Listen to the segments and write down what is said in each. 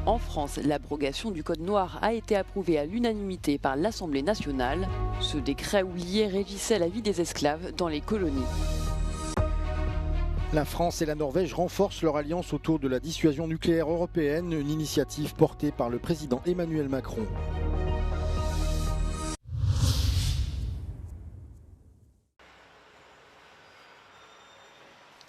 En France, l'abrogation du Code noir a été approuvée à l'unanimité par l'Assemblée nationale. Ce décret oublié régissait la vie des esclaves dans les colonies. La France et la Norvège renforcent leur alliance autour de la dissuasion nucléaire européenne, une initiative portée par le président Emmanuel Macron.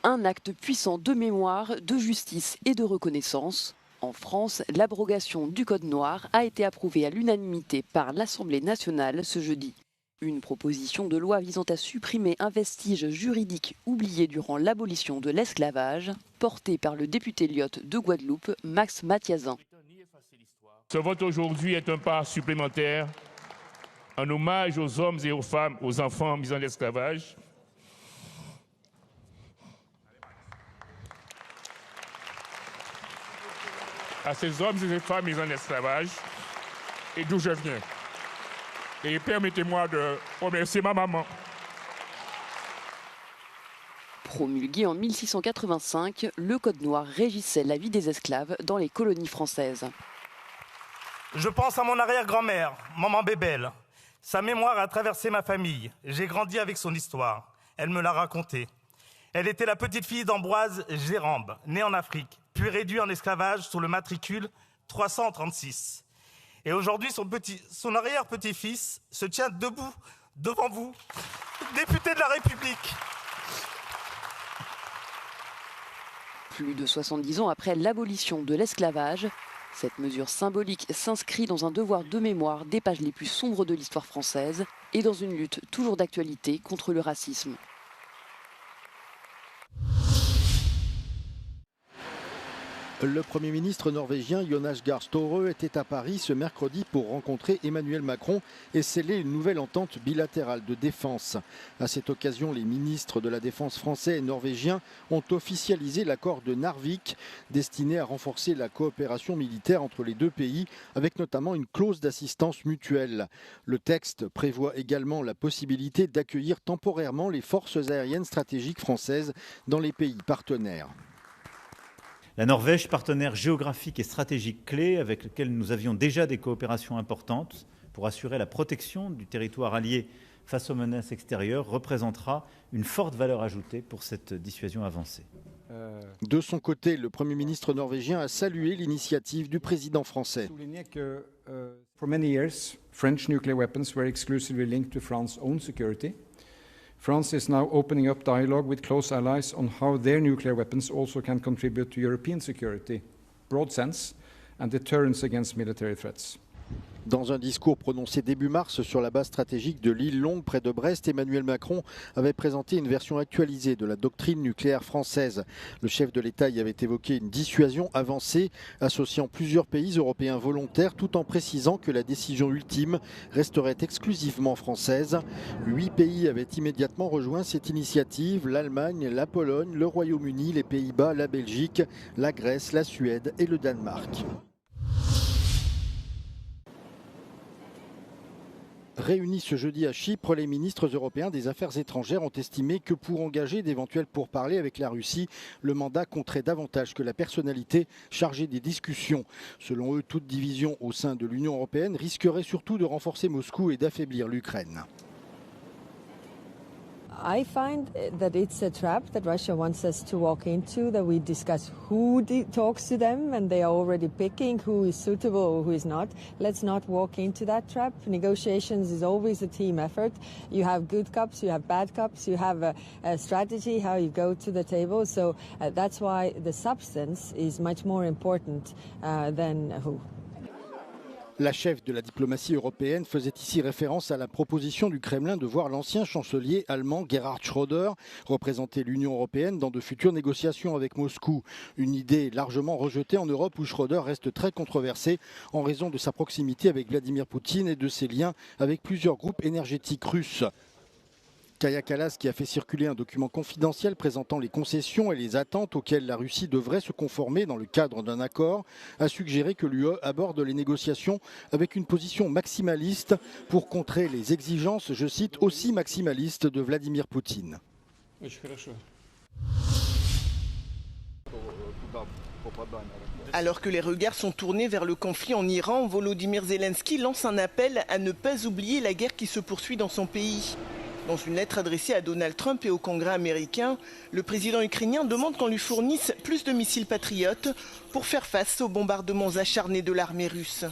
Un acte puissant de mémoire, de justice et de reconnaissance. En France, l'abrogation du Code noir a été approuvée à l'unanimité par l'Assemblée nationale ce jeudi. Une proposition de loi visant à supprimer un vestige juridique oublié durant l'abolition de l'esclavage, portée par le député Lyotte de Guadeloupe, Max Mathiazin. Ce vote aujourd'hui est un pas supplémentaire en hommage aux hommes et aux femmes, aux enfants mis en esclavage. À ces hommes et ces femmes mis en esclavage et d'où je viens. Et permettez-moi de remercier ma maman. Promulgué en 1685, le Code noir régissait la vie des esclaves dans les colonies françaises. Je pense à mon arrière-grand-mère, maman Bébel. Sa mémoire a traversé ma famille. J'ai grandi avec son histoire. Elle me l'a racontée. Elle était la petite fille d'Ambroise Gérambe, née en Afrique, puis réduit en esclavage sous le matricule 336. Et aujourd'hui, son arrière-petit-fils se tient debout devant vous, député de la République. Plus de 70 ans après l'abolition de l'esclavage, cette mesure symbolique s'inscrit dans un devoir de mémoire des pages les plus sombres de l'histoire française et dans une lutte toujours d'actualité contre le racisme. Le Premier ministre norvégien Jonas Gahr Støre était à Paris ce mercredi pour rencontrer Emmanuel Macron et sceller une nouvelle entente bilatérale de défense. À cette occasion, les ministres de la Défense français et norvégiens ont officialisé l'accord de Narvik, destiné à renforcer la coopération militaire entre les deux pays, avec notamment une clause d'assistance mutuelle. Le texte prévoit également la possibilité d'accueillir temporairement les forces aériennes stratégiques françaises dans les pays partenaires. La Norvège, partenaire géographique et stratégique clé avec lequel nous avions déjà des coopérations importantes pour assurer la protection du territoire allié face aux menaces extérieures, représentera une forte valeur ajoutée pour cette dissuasion avancée. De son côté, le Premier ministre norvégien a salué l'initiative du président français. For many years, French nuclear weapons were exclusively linked to France's own security. France is now opening up dialogue with close allies on how their nuclear weapons also can contribute to European security, broad sense, and deterrence against military threats. Dans un discours prononcé début mars sur la base stratégique de l'île Longue près de Brest, Emmanuel Macron avait présenté une version actualisée de la doctrine nucléaire française. Le chef de l'État y avait évoqué une dissuasion avancée associant plusieurs pays européens volontaires tout en précisant que la décision ultime resterait exclusivement française. 8 pays avaient immédiatement rejoint cette initiative, l'Allemagne, la Pologne, le Royaume-Uni, les Pays-Bas, la Belgique, la Grèce, la Suède et le Danemark. Réunis ce jeudi à Chypre, les ministres européens des Affaires étrangères ont estimé que pour engager d'éventuels pourparlers avec la Russie, le mandat compterait davantage que la personnalité chargée des discussions. Selon eux, toute division au sein de l'Union européenne risquerait surtout de renforcer Moscou et d'affaiblir l'Ukraine. I find that it's a trap that Russia wants us to walk into, that we discuss who talks to them and they are already picking who is suitable or who is not. Let's not walk into that trap. Negotiations is always a team effort. You have good cops, you have bad cops, you have a strategy, how you go to the table. So that's why the substance is much more important than who. La chef de la diplomatie européenne faisait ici référence à la proposition du Kremlin de voir l'ancien chancelier allemand Gerhard Schröder représenter l'Union européenne dans de futures négociations avec Moscou. Une idée largement rejetée en Europe où Schröder reste très controversé en raison de sa proximité avec Vladimir Poutine et de ses liens avec plusieurs groupes énergétiques russes. Kaja Kallas, qui a fait circuler un document confidentiel présentant les concessions et les attentes auxquelles la Russie devrait se conformer dans le cadre d'un accord, a suggéré que l'UE aborde les négociations avec une position maximaliste pour contrer les exigences, je cite, aussi maximalistes de Vladimir Poutine. Alors que les regards sont tournés vers le conflit en Iran, Volodymyr Zelensky lance un appel à ne pas oublier la guerre qui se poursuit dans son pays. Dans une lettre adressée à Donald Trump et au Congrès américain, le président ukrainien demande qu'on lui fournisse plus de missiles patriotes pour faire face aux bombardements acharnés de l'armée russe.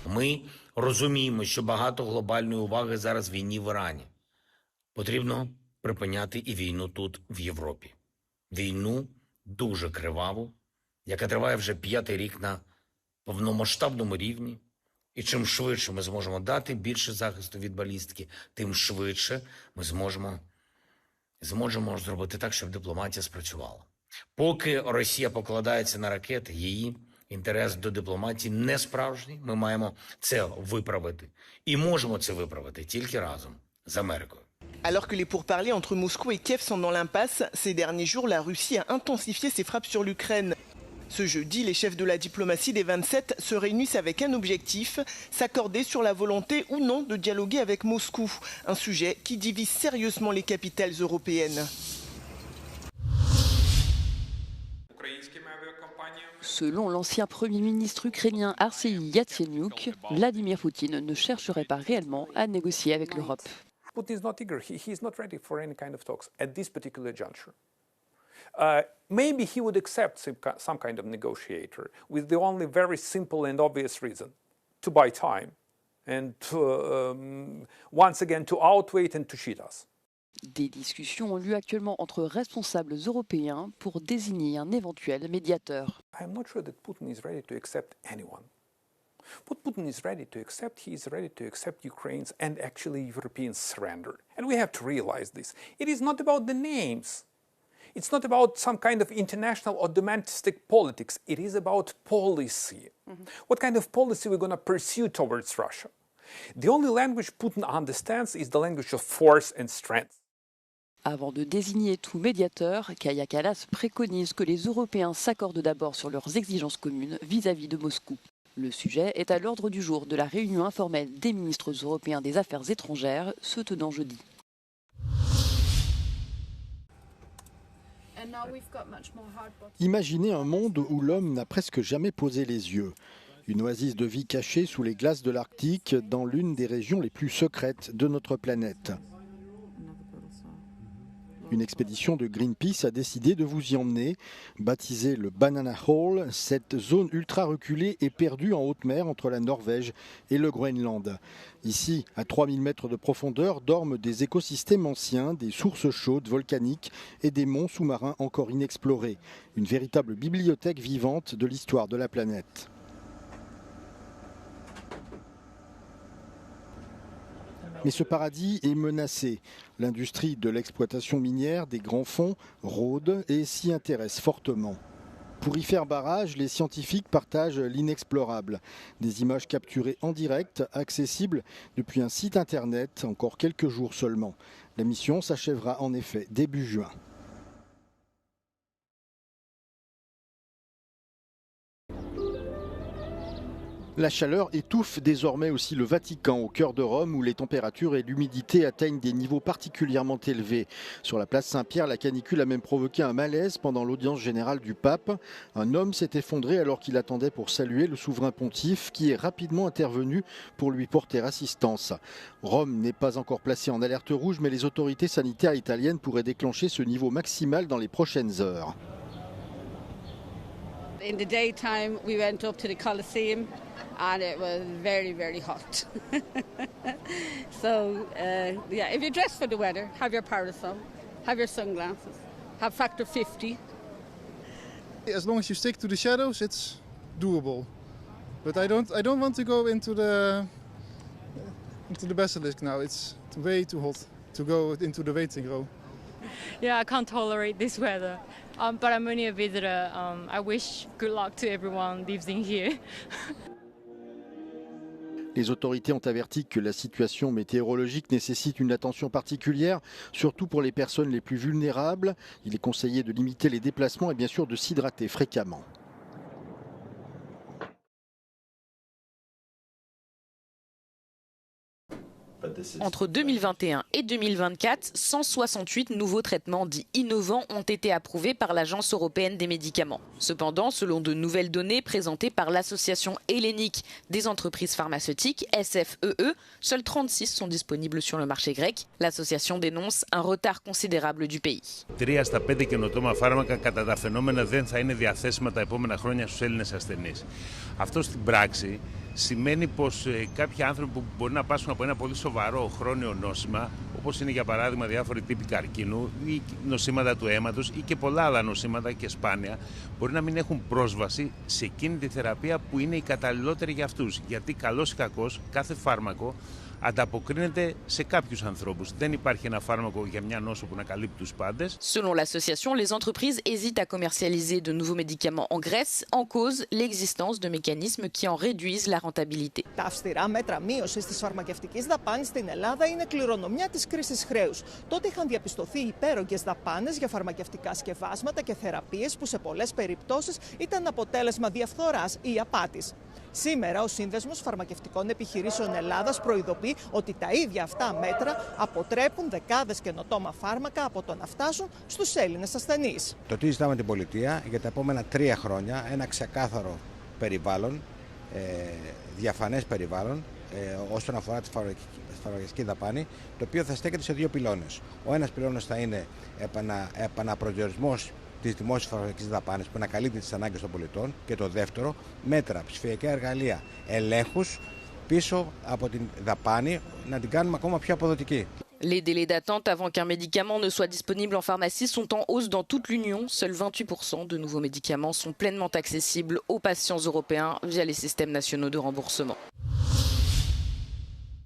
Ми розуміємо, що багато глобальної уваги зараз війні в Ірані. Потрібно припиняти і війну тут, в Європі. Війну дуже криваву, яка триває вже 5-й рік на повномасштабному рівні. І чим швидше ми зможемо дати більше захисту від балістики, тим швидше ми зможемо зробити так, щоб дипломатія спрацювала. Поки Росія покладається на ракети, її інтерес до дипломатії не справжній. Ми маємо це виправити. І можемо це виправити тільки разом з Америкою. Alors que les pourparlers entre Moscou et Kiev sont dans l'impasse, ces derniers jours, la Russie a intensifié ses frappes sur l'Ukraine. Ce jeudi, les chefs de la diplomatie des 27 se réunissent avec un objectif, s'accorder sur la volonté ou non de dialoguer avec Moscou, un sujet qui divise sérieusement les capitales européennes. Selon l'ancien Premier ministre ukrainien Arseniy Yatsenyuk, Vladimir Poutine ne chercherait pas réellement à négocier avec l'Europe. Putin is not eager. He is not ready for any kind of talks at this particular juncture. Maybe he would accept some kind of negotiator with the only very simple and obvious reason, to buy time and once again to outwait and to cheat us. Des discussions ont lieu actuellement entre responsables européens pour désigner un éventuel médiateur. I am not sure that Putin is ready to accept anyone. What Putin is ready to accept, he is ready to accept Ukraine's and actually European surrender. And we have to realize this. It is not about the names. It's not about some kind of international or domestic politics. It is about policy. What kind of policy we're going to pursue towards Russia? The only language Putin understands is the language of force and strength. Avant de désigner tout médiateur, Kaja Kallas préconise que les Européens s'accordent d'abord sur leurs exigences communes vis-à-vis de Moscou. Le sujet est à l'ordre du jour de la réunion informelle des ministres européens des Affaires étrangères, se tenant jeudi. Imaginez un monde où l'homme n'a presque jamais posé les yeux. Une oasis de vie cachée sous les glaces de l'Arctique, dans l'une des régions les plus secrètes de notre planète. Une expédition de Greenpeace a décidé de vous y emmener. Baptisée le Banana Hole, cette zone ultra reculée est perdue en haute mer entre la Norvège et le Groenland. Ici, à 3000 mètres de profondeur, dorment des écosystèmes anciens, des sources chaudes volcaniques et des monts sous-marins encore inexplorés. Une véritable bibliothèque vivante de l'histoire de la planète. Mais ce paradis est menacé. L'industrie de l'exploitation minière des grands fonds rôde et s'y intéresse fortement. Pour y faire barrage, les scientifiques partagent l'inexplorable. Des images capturées en direct, accessibles depuis un site internet, encore quelques jours seulement. La mission s'achèvera en effet début juin. La chaleur étouffe désormais aussi le Vatican, au cœur de Rome, où les températures et l'humidité atteignent des niveaux particulièrement élevés. Sur la place Saint-Pierre, la canicule a même provoqué un malaise pendant l'audience générale du pape. Un homme s'est effondré alors qu'il attendait pour saluer le souverain pontife, qui est rapidement intervenu pour lui porter assistance. Rome n'est pas encore placée en alerte rouge, mais les autorités sanitaires italiennes pourraient déclencher ce niveau maximal dans les prochaines heures. In the daytime, we went up to the Colosseum. And it was very, very hot. So, yeah, if you're dressed for the weather, have your parasol, have your sunglasses, have factor 50. As long as you stick to the shadows, it's doable. But I don't want to go into the basilisk now. It's way too hot to go into the waiting row. Yeah, I can't tolerate this weather. But I'm only a visitor. I wish good luck to everyone living here. Les autorités ont averti que la situation météorologique nécessite une attention particulière, surtout pour les personnes les plus vulnérables. Il est conseillé de limiter les déplacements et bien sûr de s'hydrater fréquemment. Entre 2021 et 2024, 168 nouveaux traitements dits innovants ont été approuvés par l'Agence européenne des médicaments. Cependant, selon de nouvelles données présentées par l'Association hellénique des entreprises pharmaceutiques, SFEE, seuls 36 sont disponibles sur le marché grec. L'association dénonce un retard considérable du pays. 3 στα 5 καινοτόμα φάρμακα κατά τα φαινόμενα δεν θα είναι διαθέσιμα τα επόμενα χρόνια στους Έλληνες ασθενείς. Αυτό στην πράξη σημαίνει πως κάποιοι άνθρωποι που μπορεί να πάσχουν από ένα πολύ σοβαρό χρόνιο νόσημα, όπως είναι για παράδειγμα διάφοροι τύποι καρκίνου ή νοσήματα του αίματος ή και πολλά άλλα νοσήματα και σπάνια, μπορεί να μην έχουν πρόσβαση σε εκείνη τη θεραπεία που είναι η καταλληλότερη για αυτούς. Γιατί καλώς ή κακώς κάθε φάρμακο ανταποκρίνεται σε κάποιους ανθρώπους. Δεν υπάρχει ένα φάρμακο για μια νόσο που να καλύπτει τους πάντες. Selon l'association, les entreprises hésitent à commercialiser de nouveaux médicaments en Grèce, en cause l'existence de mécanismes qui en réduisent la rentabilité. Τα αυστηρά μέτρα μείωσης της φαρμακευτικής δαπάνης στην Ελλάδα είναι κληρονομιά της κρίσης χρέους. Τότε είχαν διαπιστωθεί υπέρογγες δαπάνες για φαρμακευτικά σκευάσματα και θεραπείες που σε πολλές περιπτώσεις ήταν αποτέλεσμα διαφθοράς ή απάτης. Σήμερα, ο Σύνδεσμος Φαρμακευτικών Επιχειρήσεων Ελλάδας προειδοποιεί ότι τα ίδια αυτά μέτρα αποτρέπουν δεκάδες καινοτόμα φάρμακα από το να φτάσουν στους Έλληνες ασθενείς. Το τι ζητάμε την πολιτεία για τα επόμενα 3 χρόνια, ένα ξεκάθαρο περιβάλλον, διαφανές περιβάλλον, όσον αφορά τη φαρμακευτική δαπάνη, το οποίο θα στέκεται σε 2 πυλώνες. Ο ένας πυλώνας θα είναι επαναπροσδιορισμός της δημόσιας φαρμακευτικής δαπάνης που να καλύπτει τις ανάγκες των πολιτών, και το δεύτερο, μέτρα, ψηφιακά εργαλεία, ελέγχους πίσω από την δαπάνη, να την κάνουμε ακόμα πιο αποδοτική. Les délais d'attente avant qu'un médicament ne soit disponible en pharmacie sont en hausse dans toute l'Union. Seuls 28% de nouveaux médicaments sont pleinement accessibles aux patients européens via les systèmes nationaux de remboursement.